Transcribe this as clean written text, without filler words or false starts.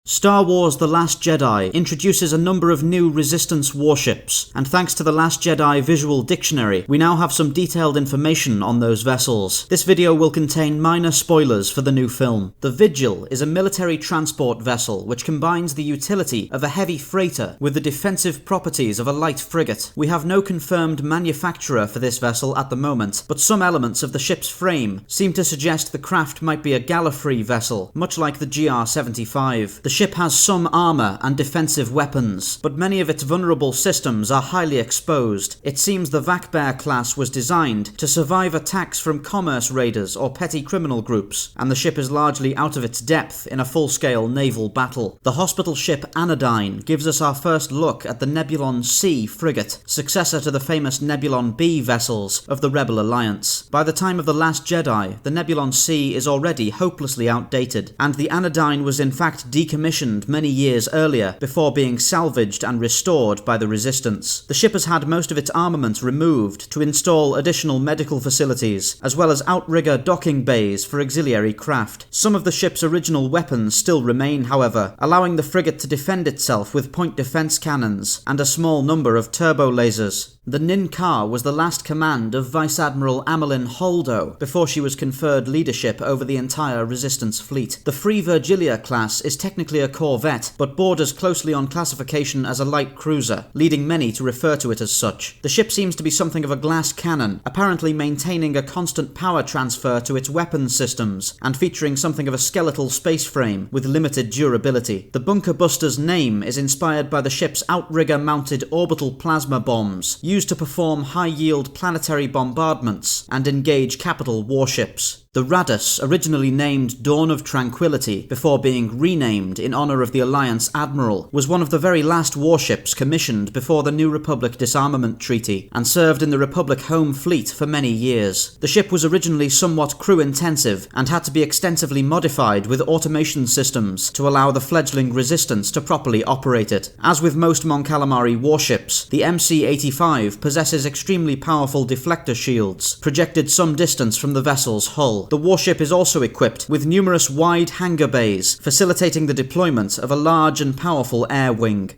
Star Wars The Last Jedi introduces a number of new Resistance Warships, and thanks to the Last Jedi Visual Dictionary, we now have some detailed information on those vessels. This video will contain minor spoilers for the new film. The Vigil is a military transport vessel which combines the utility of a heavy freighter with the defensive properties of a light frigate. We have no confirmed manufacturer for this vessel at the moment, but some elements of the ship's frame seem to suggest the craft might be a Gallifrey vessel, much like the GR-75. The ship has some armour and defensive weapons, but many of its vulnerable systems are highly exposed. It seems the Vakbear class was designed to survive attacks from commerce raiders or petty criminal groups, and the ship is largely out of its depth in a full-scale naval battle. The hospital ship Anodyne gives us our first look at the Nebulon C frigate, successor to the famous Nebulon B vessels of the Rebel Alliance. By the time of The Last Jedi, the Nebulon C is already hopelessly outdated, and the Anodyne was in fact decommissioned many years earlier before being salvaged and restored by the Resistance. The ship has had most of its armament removed to install additional medical facilities, as well as outrigger docking bays for auxiliary craft. Some of the ship's original weapons still remain, however, allowing the frigate to defend itself with point defense cannons and a small number of turbo lasers. The Nin-Ka was the last command of Vice Admiral Amelin Holdo before she was conferred leadership over the entire Resistance fleet. The Free Virgilia class is technically a corvette, but borders closely on classification as a light cruiser, leading many to refer to it as such. The ship seems to be something of a glass cannon, apparently maintaining a constant power transfer to its weapons systems, and featuring something of a skeletal space frame with limited durability. The Bunker Buster's name is inspired by the ship's outrigger-mounted orbital plasma bombs, used to perform high-yield planetary bombardments and engage capital warships. The Radus, originally named Dawn of Tranquility before being renamed in honor of the Alliance Admiral, was one of the very last warships commissioned before the New Republic Disarmament Treaty, and served in the Republic Home Fleet for many years. The ship was originally somewhat crew-intensive, and had to be extensively modified with automation systems to allow the fledgling Resistance to properly operate it. As with most Mon Calamari warships, the MC-85 possesses extremely powerful deflector shields, projected some distance from the vessel's hull. The warship is also equipped with numerous wide hangar bays, facilitating the deployment of a large and powerful air wing.